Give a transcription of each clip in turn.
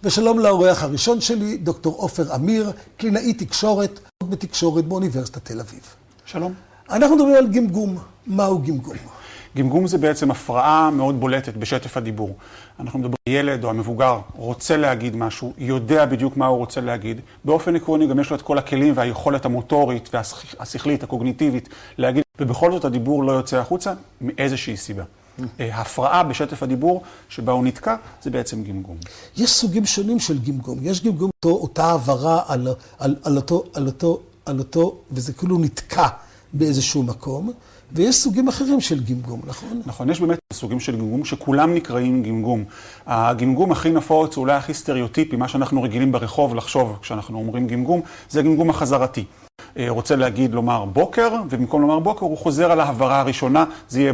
ושלום לאורח הראשון שלי, דוקטור עופר אמיר, קלינאי תקשורת בתקשורת באוניברסיטת תל אביב. שלום. אנחנו מדברים על גמגום. מהו גמגום? גמגום זה בעצם הפרעה מאוד בולטת בשטף הדיבור. אנחנו מדברים, ילד או המבוגר רוצה להגיד משהו, יודע בדיוק מה הוא רוצה להגיד. באופן עקרוני גם יש לו את כל הכלים והיכולת המוטורית והשכלית, הקוגניטיבית, להגיד, ובכל זאת הדיבור לא יוצא החוצה מאיזושהי סיבה. ההפרעה בשטף הדיבור שבה הוא נתקע, זה בעצם גמגום. יש סוגים שונים של גמגום. יש גמגום, אותה העברה על אותו, וזה כאילו נתקע באיזשהו מקום. ויש סוגים אחרים של גמגום, נכון? נכון, יש באמת סוגים של גמגום שכולם נקראים גמגום. הגמגום הכי נפוץ, אולי הכי סטריאוטיפי, מה שאנחנו רגילים ברחוב לחשוב כשאנחנו אומרים גמגום, זה הגמגום החזרתי. רוצה להגיד, לומר בוקר, ובמקום לומר בוקר הוא חוזר על ההברה הראשונה, זה יהיה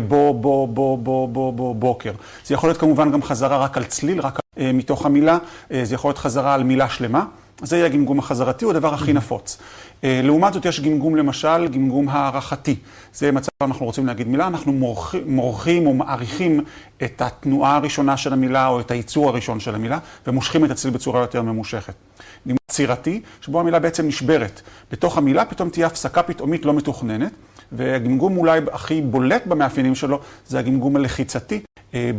בוקר. זה יכול להיות כמובן גם חזרה רק על צליל, רק מתוך המילה, זה יכול להיות חזרה על מילה שלמה. זה יהיה הגמגום החזרתי, הוא הדבר הכי נפוץ. לעומת זאת יש גמגום למשל, גמגום הערכתי. זה מצב אנחנו רוצים להגיד מילה, אנחנו מורחים או מעריכים את התנועה הראשונה של המילה או את הייצור הראשון של המילה, ומושכים את הצליל בצורה יותר ממושכת. גמגום יצירתי, שבו המילה בעצם נשברת. בתוך המילה פתאום תהיה הפסקה פתאומית לא מתוכננת, והגמגום אולי הכי בולט במאפיינים שלו, זה הגמגום הלחיצתי.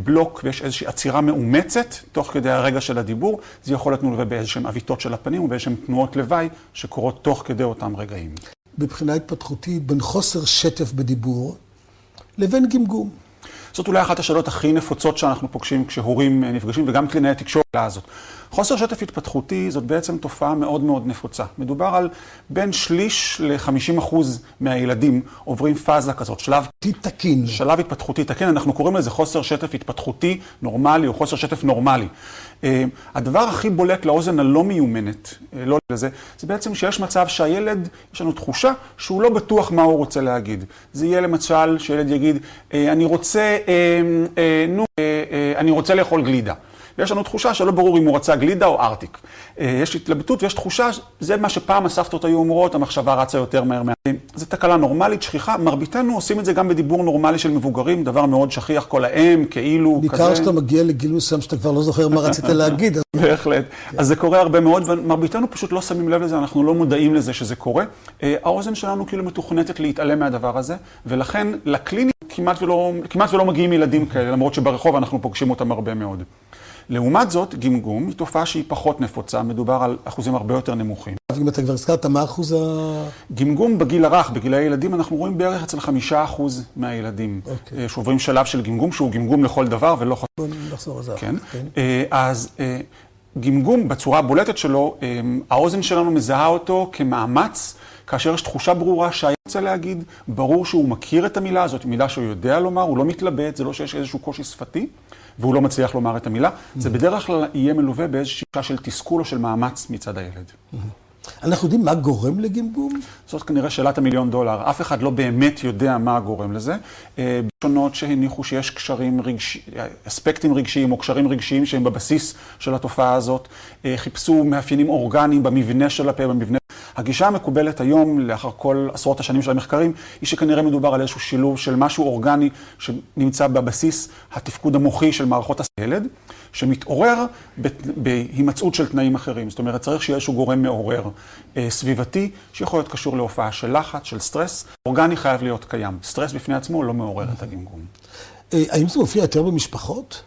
בלוק ויש איזושהי עצירה מאומצת תוך כדי הרגע של הדיבור, זה יכול להיות מלווה באיזשהם אביתות של הפנים ובאיזשהם תנועות לוואי שקורות תוך כדי אותם רגעים. בבחינה התפתחותית בין חוסר שטף בדיבור לבין גמגום. זאת אולי אחת השאלות הכי נפוצות שאנחנו פוגשים כשהורים נפגשים וגם קלינאי תקשורת הזאת. חוסר שטף התפתחותי זאת בעצם תופעה מאוד מאוד נפוצה. מדובר על בין שליש ל-50% מהילדים עוברים פאזה כזאת, שלב התפתחותי תקין, אנחנו קוראים לזה חוסר שטף התפתחותי נורמלי או חוסר שטף נורמלי. הדבר הכי בולט לאוזן הלא מיומנת, לא לזה, זה בעצם שיש מצב שהילד, יש לנו תחושה שהוא לא בטוח מה הוא רוצה להגיד. זה יהיה למשל שילד יגיד, אני רוצה לאכול גלידה. ויש לנו תחושה שלא ברור אם הוא רצה גלידה או ארטיק. יש התלבטות ויש תחושה, זה מה שפעם הסבתות היו אומרות, המחשבה רצה יותר מהר. זו תקלה נורמלית, שכיחה. מרביתנו עושים את זה גם בדיבור נורמלי של מבוגרים, דבר מאוד שכיח, כל האם, כאילו, כזה. בעיקר שאתה מגיע לגיל מסוים שאתה כבר לא זוכר מה רצית להגיד. בהחלט. אז זה קורה הרבה מאוד, ומרביתנו פשוט לא שמים לב לזה, אנחנו לא מודעים לזה שזה קורה. האוזן שלנו כאילו מתוכנתת להתעלם מהדבר הזה, ולכן לקליניקה כמעט ולא מגיעים ילדים כאלה, למרות שברחוב אנחנו פוגשים אותם הרבה מאוד. לעומת זאת, גמגום היא תופעה שהיא פחות נפוצה, מדובר על אחוזים הרבה יותר נמוכים. אם אתה כבר הזכרת, מה אחוז גמגום בגיל הרך, בגיל הילדים, אנחנו רואים בערך אצל 5% מהילדים שעוברים שלב של גמגום, שהוא גמגום לכל דבר ולא חושב. בוא נחזור על זה. כן. אז גמגום בצורה הבולטת שלו, האוזן שלנו מזהה אותו כמאמץ, כאשר יש תחושה ברורה שהיה רוצה להגיד, ברור שהוא מכיר את המילה הזאת, מילה שהוא יודע לומר, הוא לא מתלבט, זה לא שיש איזשהו קושי שפתי, והוא לא מצליח לומר את המילה. זה בדרך כלל יהיה מלווה באיזושהי שיטה של תסכול או של מאמץ מצד הילד. אנחנו יודעים מה גורם לגמגום? זאת כנראה שאלת $1,000,000. אף אחד לא באמת יודע מה גורם לזה. שונות שהניחו שיש אספקטים רגשיים או קשרים רגשיים שהם בבסיס של התופעה הזאת. חיפשו מאפיינים אורגניים במבנה של הפה, במבנה. הגישה המקובלת היום, לאחר כל עשרות השנים של המחקרים, היא שכנראה מדובר על איזשהו שילוב של משהו אורגני שנמצא בבסיס התפקוד המוחי של מערכות הילד, שמתעורר בהימצאות של תנאים אחרים. זאת אומרת, צריך שיהיה איזשהו גורם מעורר סביבתי, שיכול להיות קשור להופעה של לחץ, של סטרס. אורגני חייב להיות קיים. סטרס בפני עצמו לא מעורר את הגמגום. האם זה מופיע יותר במשפחות?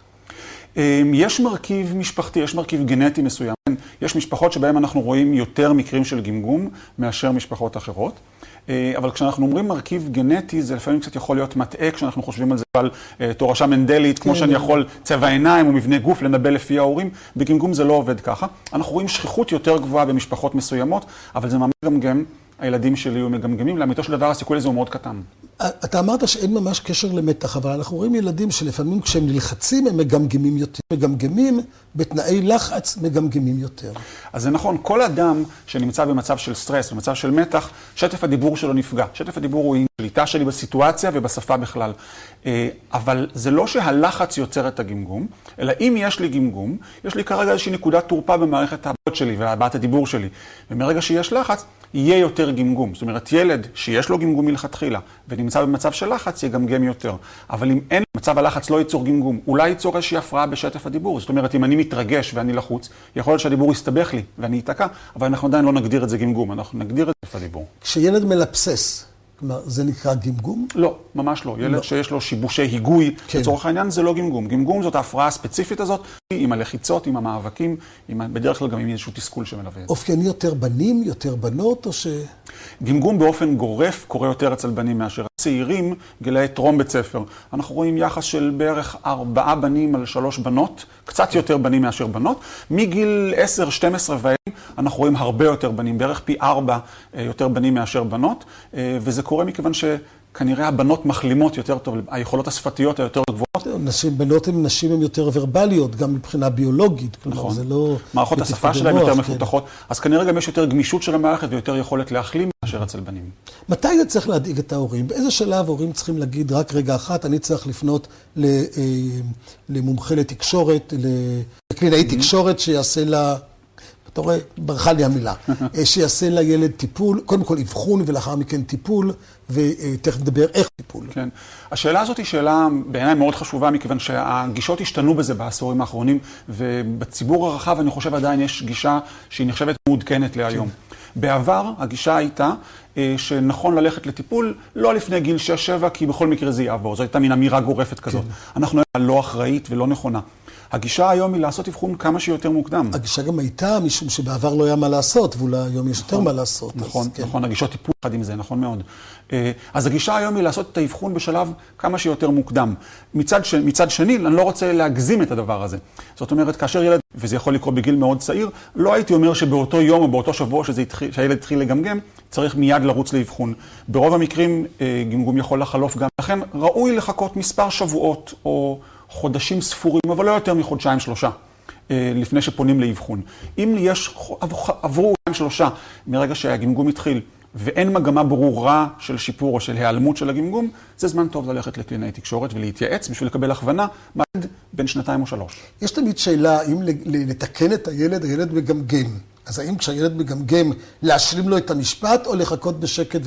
יש מרכיב משפחתי, יש מרכיב גנטי מסוים. יש משפחות שבהן אנחנו רואים יותר מקרים של גמגום מאשר משפחות אחרות. אבל כשאנחנו אומרים מרכיב גנטי, זה לפעמים קצת יכול להיות מטעה כשאנחנו חושבים על זה על תורשה מנדלית, כמו שאני יכול צבע עיניים או מבנה גוף לנבא לפי ההורים. בגמגום זה לא עובד ככה. אנחנו רואים שכיחות יותר גבוהה במשפחות מסוימות, אבל זה ממש גמגם. הילדים שלי היו מגמגמים, לאמיתו של דבר הסיכוי לזה הוא מאוד קטן. אתה אמרת שאין ממש קשר למתח, אבל אנחנו רואים ילדים שלפעמים כשהם נלחצים הם מגמגמים יותר. מגמגמים בתנאי לחץ מגמגמים יותר. אז זה נכון, כל אדם שנמצא במצב של סטרס, במצב של מתח, שטף הדיבור שלו נפגע. שטף הדיבור הוא שליטה שלי בסיטואציה ובשפה בכלל. אבל זה לא שהלחץ יוצר את הגמגום, אלא אם יש לי גמגום, יש לי כרגע איזושהי נקודת תורפה במערכת הבעת שלי והבעת הדיבור שלי. ומרגע שיש לחץ, יהיה יותר גמגום. זאת אומרת, ילד שיש לו גמגום מלכתחילה ונמצא במצב של לחץ, יגמגם יותר. אבל אם אין מצב הלחץ לא ייצור גמגום, אולי ייצור איזושהי הפרעה בשטף הדיבור. זאת אומרת, אם אני מתרגש ואני לחוץ, יכול להיות שהדיבור יסתבך לי ואני אתקע, אבל אנחנו עדיין לא נגדיר את זה גמגום, אנחנו נגדיר את שטף הדיבור. כשילד מלפסס, כלומר, זה נקרא גמגום? לא, ממש לא. ילד שיש לו שיבושי היגוי, כן. לצורך העניין זה לא גמגום. גמגום זאת ההפרעה הספציפית הזאת, עם הלחיצות, עם המאבקים, בדרך כלל גם עם איזשהו תסכול שמלווה. אופייני יותר בנים, יותר בנות, או ש... גמגום באופן גורף קורה יותר אצל בנים מאשר צעירים, גילאי טרום בית ספר. אנחנו רואים יחס של בערך 4 בנים על 3 בנות, קצת יותר בנים מאשר בנות. מגיל 10, 12 ואין, אנחנו רואים הרבה יותר בנים, בערך פי 4 יותר בנים מאשר בנות, וזה קורה מכיוון שכנראה הבנות מחלימות יותר טוב, היכולות השפתיות היותר גבוהות. בנות הן נשים הן יותר ורבליות, גם מבחינה ביולוגית. נכון. זה לא... מערכות השפה שלהם יותר מפותחות, אז כנראה גם יש יותר גמישות של המערכת ויותר יכולת להחלים מאשר אצל בנים. מתי זה צריך להדאיג את ההורים? באיזה שלב ההורים צריכים להגיד, רק רגע אחת, אני צריך לפנות למומחה לתקשורת, לקלינאי תקשורת שיעשה לה... אתה רואה, ברכה לי המילה, שיעשה לילד טיפול, קודם כל אבחון ולאחר מכן טיפול, ותכף נדבר איך טיפול. כן. השאלה הזאת היא שאלה בעיניי מאוד חשובה, מכיוון שהגישות השתנו בזה בעשורים האחרונים, ובציבור הרחב אני חושב עדיין יש גישה שהיא נחשבת מעודכנת להיום. בעבר הגישה הייתה שנכון ללכת לטיפול לא לפני גיל 6-7, כי בכל מקרה זה יעבור. זו הייתה מין אמירה גורפת כזאת. אנחנו לא אחראית ולא נכונה. הגישה היום היא לעשות אבחון כמה שיותר מוקדם. הגישה גם הייתה, משום שבעבר לא היה מה לעשות, ואולי היום יש יותר מה לעשות. נכון, נכון, הגישות טיפול אחד עם זה, נכון מאוד. אז הגישה היום היא לעשות את האבחון בשלב כמה שיותר מוקדם. מצד שני, אני לא רוצה להגזים את הדבר הזה. זאת אומרת, כאשר ילד, וזה יכול לקרות בגיל מאוד צעיר, לא הייתי אומר שבאותו יום או באותו שבוע שהילד התחיל לגמגם, צריך מיד לרוץ לאבחון. ברוב המקרים, גמגום יכול לחלוף גם. לכן ראוי לחכות מספר שבועות או חודשים ספורים, אבל לא יותר מחודשיים-3, לפני שפונים לאבחון. אם יש, עברו 2-3 מרגע שהגמגום התחיל, ואין מגמה ברורה של שיפור או של העלמות של הגמגום, זה זמן טוב ללכת לקלינאי תקשורת ולהתייעץ בשביל לקבל הכוונה בין 2 או 3. יש תמיד שאלה, אם לתקן את הילד מגמגם. אז האם כשהילד מגמגם, להשלים לו את המשפט או לחכות בשקט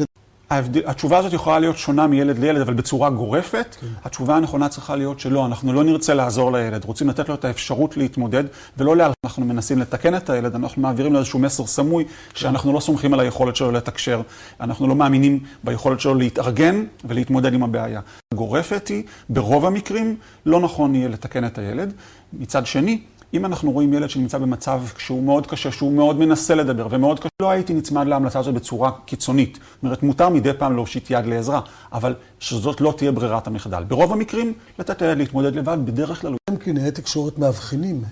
התשובה הזאת יכולה להיות שונה מילד לילד, אבל בצורה גורפת. התשובה הנכונה צריכה להיות שלא, אנחנו לא נרצה לעזור לילד, רוצים לתת לו את האפשרות להתמודד, ולא אנחנו מנסים לתקן את הילד, אנחנו מעבירים לו איזשהו מסר סמוי, שאנחנו לא סומכים על היכולת שלו לתקשר, אנחנו לא מאמינים ביכולת שלו להתארגן ולהתמודד עם הבעיה. הגורפת היא, ברוב המקרים, לא נכון יהיה לתקן את הילד. מצד שני, אם אנחנו רואים ילד שנמצא במצב שהוא מאוד קשה, שהוא מאוד מנסה לדבר ומאוד קשה, לא הייתי נצמד להמלצה הזאת בצורה קיצונית. זאת אומרת, מותר מדי פעם להושיט יד לעזרה, אבל שזאת לא תהיה ברירת המחדל. ברוב המקרים, לתת הילד להתמודד לבד, בדרך כלל. קלינאי תקשורת מאבחנים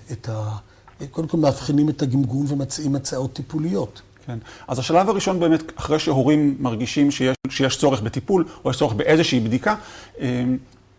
קודם כל מאבחנים את הגמגום ומציעים הצעות טיפוליות. כן. אז השלב הראשון באמת, אחרי שהורים מרגישים שיש צורך בטיפול, או יש צורך באיזושהי בדיקה,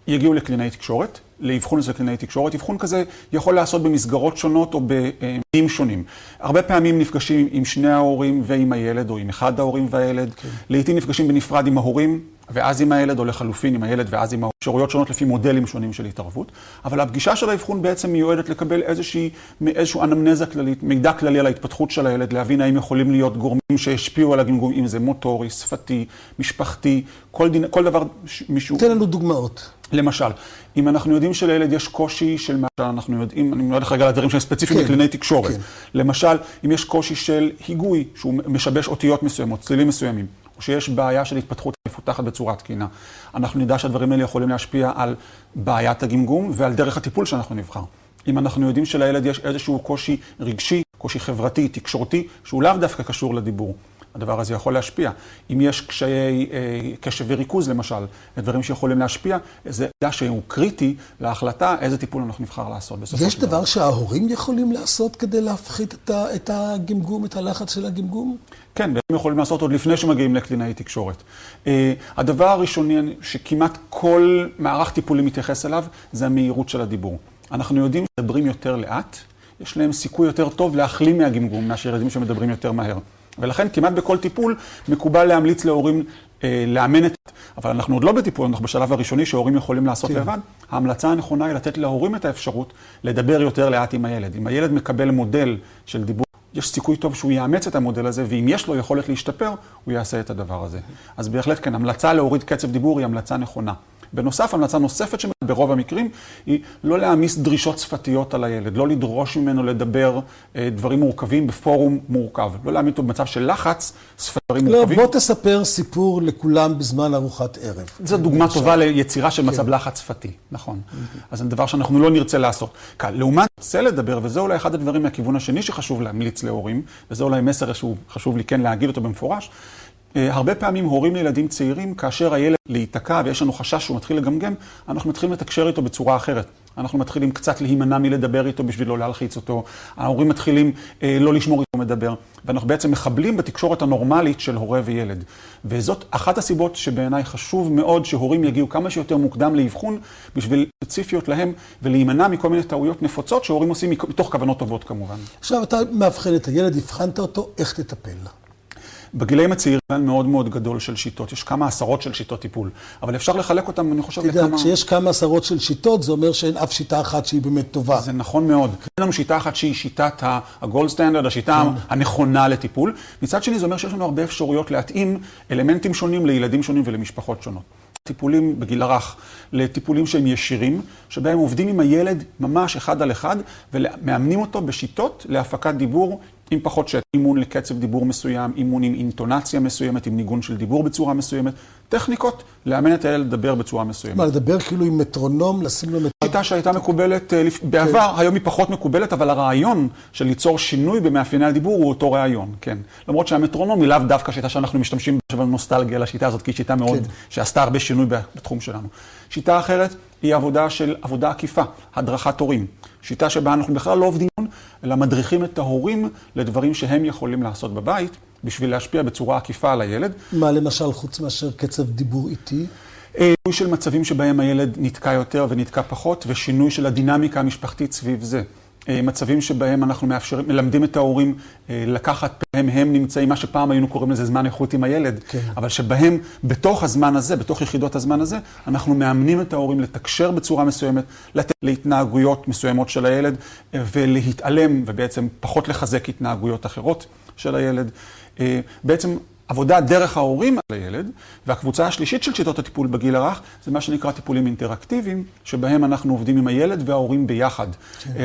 יגיעו לקלינאי תקשורת, לאבחון של קלינאי תקשורת. אבחון כזה יכול לעשות במסגרות שונות או במינים שונים. הרבה פעמים נפגשים עם שני ההורים ועם הילד, או עם אחד ההורים והילד. כן. לעתים נפגשים בנפרד עם ההורים, ואז עם הילד, או לחלופין עם הילד ואז עם האפשרויות שונות לפי מודלים שונים של התערבות. אבל הפגישה של האבחון בעצם מיועדת לקבל איזשהו אנמנזה כללית, מידע כללי על ההתפתחות של הילד, להבין האם יכולים להיות גורמים שהשפיעו על הגמגום, אם זה מוטורי, שפתי, משפחתי, כל דבר מישהו... תן לנו דוגמאות. למשל, אם אנחנו יודעים שלילד יש קושי של מה שאנחנו יודעים, אני מיועד רגע לדברים שהם ספציפיים לקלינאי תקשורת. למשל, אם יש קושי של היגוי, שהוא משבש אותיות מסוימות, צלילים מסוימים, או שיש בעיה של התפתחות מפותחת בצורה תקינה, אנחנו נדע שהדברים האלה יכולים להשפיע על בעיית הגמגום ועל דרך הטיפול שאנחנו נבחר. אם אנחנו יודעים שלילד יש איזשהו קושי רגשי, קושי חברתי, תקשורתי, שהוא לאו דווקא קשור לדיבור, הדבר הזה יכול להשפיע. אם יש קשיי קשב וריכוז למשל, דברים שיכולים להשפיע, זה דעה שהוא קריטי להחלטה איזה טיפול אנחנו נבחר לעשות. יש דבר שההורים יכולים לעשות כדי להפחית את הגמגום, את הלחץ של הגמגום? כן, והם יכולים לעשות עוד לפני שמגיעים לקלינאי תקשורת. הדבר הראשוני שכמעט כל מערך טיפולי מתייחס אליו, זה המהירות של הדיבור. אנחנו יודעים שמדברים יותר לאט, יש להם סיכוי יותר טוב להחלים מהגמגום, מאשר ילדים שמדברים יותר מהר. ולכן כמעט בכל טיפול מקובל להמליץ להורים לאמן את אבל אנחנו עוד לא בטיפול, אנחנו בשלב הראשוני שההורים יכולים לעשות לבד. ההמלצה הנכונה היא לתת להורים את האפשרות לדבר יותר לאט עם הילד. אם הילד מקבל מודל של דיבור, יש סיכוי טוב שהוא יאמץ את המודל הזה, ואם יש לו יכולת להשתפר, הוא יעשה את הדבר הזה. אז בהחלט כן, המלצה להוריד קצב דיבור היא המלצה נכונה. בנוסף, המלצה נוספת שברוב המקרים היא לא להעמיס דרישות שפתיות על הילד, לא לדרוש ממנו לדבר דברים מורכבים בפורום מורכב, לא להעמיד אותו במצב של לחץ, ספרים מורכבים. לא, בוא תספר סיפור לכולם בזמן ארוחת ערב. זו דוגמה טובה ליצירה של מצב לחץ שפתי, נכון. אז זה דבר שאנחנו לא נרצה לעשות. לעומת זה לדבר, וזה אולי אחד הדברים מהכיוון השני שחשוב להמליץ להורים, וזה אולי מסר שחשוב לי כן להגיד אותו במפורש, הרבה פעמים הורים לילדים צעירים, כאשר הילד להיתקע ויש לנו חשש שהוא מתחיל לגמגם, אנחנו מתחילים לתקשר איתו בצורה אחרת. אנחנו מתחילים קצת להימנע מלדבר איתו בשביל לא להלחיץ אותו. ההורים מתחילים לא לשמור איתו מדבר. ואנחנו בעצם מחבלים בתקשורת הנורמלית של הורה וילד. וזאת אחת הסיבות שבעיניי חשוב מאוד שהורים יגיעו כמה שיותר מוקדם לאבחון, בשביל ספציפיות להם ולהימנע מכל מיני טעויות נפוצות שהורים עושים מתוך כוונות טובות כמובן. עכשיו אתה מאבחן את הילד, הבחנת אותו, איך תטפל? בגילאים הצעירים מאוד מאוד גדול של שיטות, יש כמה עשרות של שיטות טיפול, אבל אפשר לחלק אותם, אני חושב, לכמה... כשיש כמה עשרות של שיטות, זה אומר שאין אף שיטה אחת שהיא באמת טובה. זה נכון מאוד. אין לנו שיטה אחת שהיא שיטת הגולד סטנדרד, השיטה הנכונה לטיפול. מצד שני, זה אומר שיש לנו הרבה אפשרויות להתאים אלמנטים שונים לילדים שונים ולמשפחות שונות. טיפולים בגיל הרך, לטיפולים שהם ישירים, שבהם עובדים עם הילד ממש אחד על אחד, ומאמנים אותו בשיטות להפקת דיבור עם פחות שטח. אימון לקצב דיבור מסוים, אימון עם אינטונציה מסוימת, עם ניגון של דיבור בצורה מסוימת, טכניקות לאמן את הילד לדבר בצורה מסוימת. מה, לדבר כאילו עם מטרונום, לשים לו מטרונום? שיטה שהייתה מקובלת בעבר, היום היא פחות מקובלת, אבל הרעיון של ליצור שינוי במאפייני הדיבור הוא אותו רעיון, כן. למרות שהמטרונום היא לאו דווקא שיטה שאנחנו משתמשים בנוסטלגיה לשיטה הזאת, כי היא שיטה מאוד, שעשתה הרבה שינוי בתחום שלנו. שיטה אחרת היא עבודה עקיפה, הדרכת הורים. שיטה שבה אנחנו בכלל לא עובדים, אלא מדריכים את ההורים לדברים שהם יכולים לעשות בבית, בשביל להשפיע בצורה עקיפה על הילד. מה למשל חוץ מאשר קצב דיבור איטי? שינוי של מצבים שבהם הילד נתקע יותר ונתקע פחות, ושינוי של הדינמיקה המשפחתית סביב זה. מצבים שבהם אנחנו מלמדים את ההורים לקחת בהם הם נמצאים, מה שפעם היינו קוראים לזה זמן איכות עם הילד, אבל שבהם בתוך הזמן הזה, בתוך יחידות הזמן הזה, אנחנו מאמנים את ההורים לתקשר בצורה מסוימת, לתת להתנהגויות מסוימות של הילד, ולהתעלם ובעצם פחות לחזק התנהגויות אחרות של הילד. בעצם עבודה דרך ההורים על הילד, והקבוצה השלישית של שיטות הטיפול בגיל הרך, זה מה שנקרא טיפולים אינטראקטיביים, שבהם אנחנו עובדים עם הילד וההורים ביחד.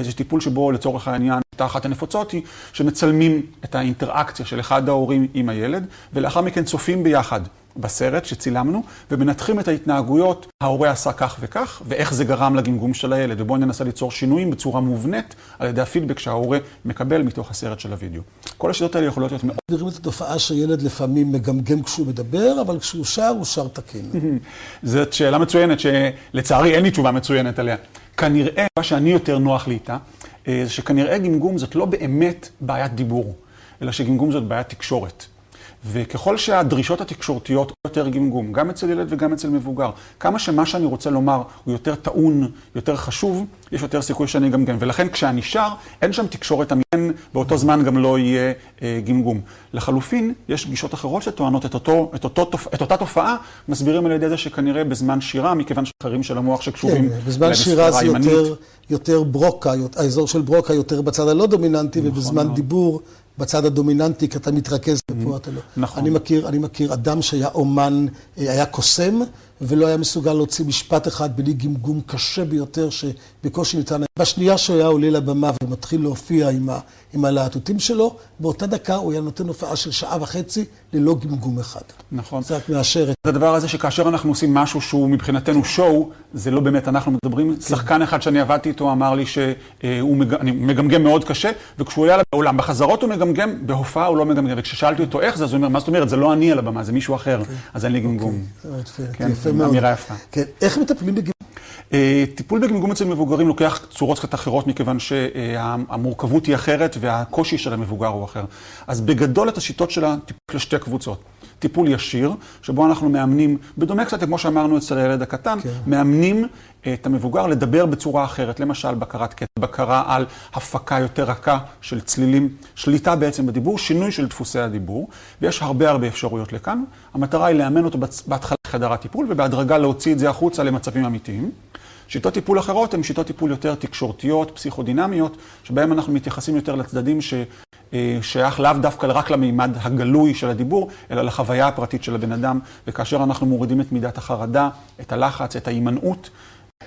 זה טיפול שבו לצורך העניין, אחת הנפוצות היא שמצלמים את האינטראקציה של אחד ההורים עם הילד, ולאחר מכן צופים ביחד בסרט שצילמנו, ומנתחים את ההתנהגויות, ההורה עשה כך וכך, ואיך זה גרם לגמגום של הילד, ובואו ננסה ליצור שינויים בצורה מובנית, על ידי הפידבק שההורה מקבל מתוך הסרט של הוידאו. כל השיטות האלה יכולות להיות מאוד... מדברים את התופעה שילד לפעמים מגמגם כשהוא מדבר, אבל כשהוא שר, הוא שר תקין. זאת שאלה מצוינת, שלצערי אין לי תשובה מצוינת עליה. כנראה, מה שאני יותר נוח לי איתה, זה שכנראה גמגום זאת לא באמת בעיית דיבור, אלא שגמגום זאת בעיית תקשורת. וככל שהדרישות התקשורתיות יותר גמגום, גם אצל ילד וגם אצל מבוגר, כמה שמה שאני רוצה לומר הוא יותר טעון, יותר חשוב, יש יותר סיכוי שאני גמגם. ולכן כשאני שר, אין שם תקשורת אמיתית, באותו זמן גם לא יהיה גמגום. לחלופין, יש גישות אחרות שטוענות את אותה תופעה, מסבירים על ידי זה שכנראה בזמן שירה, מכיוון שאחרים של המוח שקשורים בזמן שירה זה יותר ברוקה, האזור של ברוקה יותר בצד הלא דומיננטי, ובזמן דיבור בצד הדומיננטי, כי אתה מתרכז ופה אתה לא. נכון. אני מכיר אדם שהיה אומן, היה קוסם, ולא היה מסוגל להוציא משפט אחד בלי גמגום קשה ביותר, שבקושי ניתן. בשנייה שהוא היה עולה לבמה ומתחיל להופיע עם הלהטוטים שלו, באותה דקה הוא היה נותן הופעה של שעה וחצי ללא גמגום אחד. נכון. זה רק מאשר את... הדבר הזה שכאשר אנחנו עושים משהו שהוא מבחינתנו שואו, זה לא באמת אנחנו מדברים. שחקן אחד שאני עבדתי איתו אמר לי שהוא מגמגם מאוד קשה, וכשהוא היה לעולם, בחזרות הוא מגמגם, בהופעה הוא לא מגמגם. וכששאלתי אותו איך זה, אז הוא אומר, מה זאת אומרת? זה לא אני על הבמה, זה מישהו אחר. אז אין לי גמגום. יפה מאוד. אמירה יפה. כן. איך מטפלים בגמגום? טיפול בגמגום אצל מבוגרים לוקח צורות קצת אחרות, מכיוון שהמורכבות היא אחרת והקושי של המבוגר הוא אחר. אז בגדול את השיטות של הטיפול לשתי קבוצות. טיפול ישיר, שבו אנחנו מאמנים, בדומה קצת כמו שאמרנו אצל הילד הקטן, מאמנים את המבוגר לדבר בצורה אחרת, למשל בקרת קטע, בקרה על הפקה יותר רכה של צלילים, שליטה בעצם בדיבור, שינוי של דפוסי הדיבור, ויש הרבה אפשרויות לכאן. המטרה היא לאמן אותו בהתחלה בחדר הטיפול, ובהדרגה להוציא את זה החוצה למצבים אמיתיים. שיטות טיפול אחרות הן שיטות טיפול יותר תקשורתיות, פסיכודינמיות, שבהן אנחנו מתייחסים יותר לצדדים ששייך לאו דווקא רק למימד הגלוי של הדיבור, אלא לחוויה הפרטית של הבן אדם, וכאשר אנחנו מורידים את מידת החרדה, את הלחץ, את ההימנעות,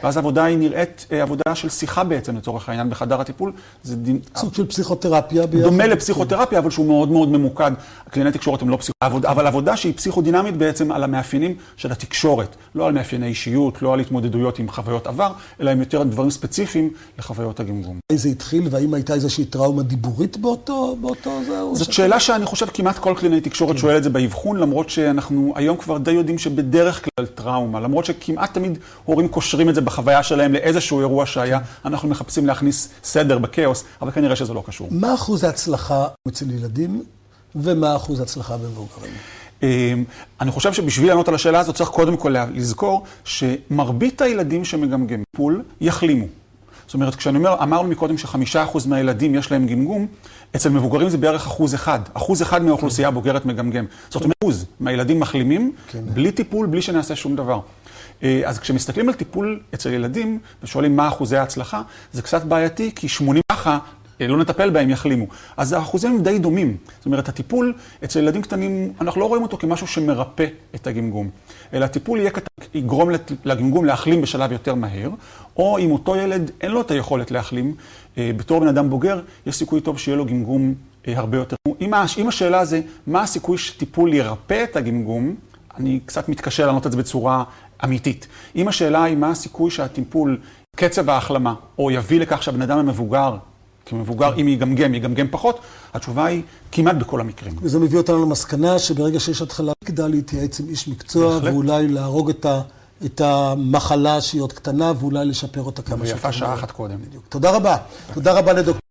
ואז העבודה היא נראית עבודה של שיחה בעצם לצורך העניין בחדר הטיפול. זה סוג של פסיכותרפיה. דומה לפסיכותרפיה, אבל שהוא מאוד ממוקד. קלינאי תקשורת הם לא פסיכותרפיה, אבל עבודה שהיא פסיכודינמית בעצם על המאפיינים של התקשורת. לא על מאפייני אישיות, לא על התמודדויות עם חוויות עבר, אלא עם יותר דברים ספציפיים לחוויות הגמגום. זה התחיל, והאם הייתה איזושהי טראומה דיבורית באותו זאת שאלה שאני חושב כמעט כל קלינאי תקשורת שואל את זה באבחון, למרות שאנחנו היום כבר די יודעים שבדרך כלל טראומה, למרות שכמעט תמיד הורים קושרים את זה בחוויה שלהם לאיזשהו אירוע שהיה, אנחנו מחפשים להכניס סדר בקאוס, אבל כנראה שזה לא קשור. מה אחוז ההצלחה אצל ילדים, ומה אחוז ההצלחה במבוגרים? אני חושב שבשביל לענות על השאלה הזאת צריך קודם כל לזכור שמרבית הילדים שמגמגם טיפול יחלימו. זאת אומרת, אמרנו מקודם ש5% מהילדים יש להם גמגום, אצל מבוגרים זה בערך 1%. 1% מהאוכלוסייה הבוגרת מגמגם. זאת אומרת, 1% מהילדים מחלימים, בלי טיפול, בלי שנעשה שום דבר. אז כשמסתכלים על טיפול אצל ילדים, ושואלים מה אחוזי ההצלחה, זה קצת בעייתי, כי 80 ככה לא נטפל בהם יחלימו. אז האחוזים הם די דומים. זאת אומרת, הטיפול אצל ילדים קטנים, אנחנו לא רואים אותו כמשהו שמרפא את הגמגום. אלא הטיפול יגרום לגמגום להחלים בשלב יותר מהר, או אם אותו ילד אין לו את היכולת להחלים, בתור בן אדם בוגר, יש סיכוי טוב שיהיה לו גמגום הרבה יותר. אם השאלה זה, מה הסיכוי שטיפול ירפא את הגמגום, אני קצת מתקשה לענות את זה בצורה אמיתית. אם השאלה היא מה הסיכוי שהטיפול, קצב ההחלמה, או יביא לכך שהבן אדם המבוגר, כמבוגר, אם יגמגם פחות, התשובה היא כמעט בכל המקרים. וזה מביא אותנו למסקנה שברגע שיש התחלה, כדאי להתייעץ עם איש מקצוע, ואולי להרוג את המחלה שהיא עוד קטנה, ואולי לשפר אותה כמה שיותר. ויפה שעה אחת קודם. תודה רבה. תודה רבה לדוקטור.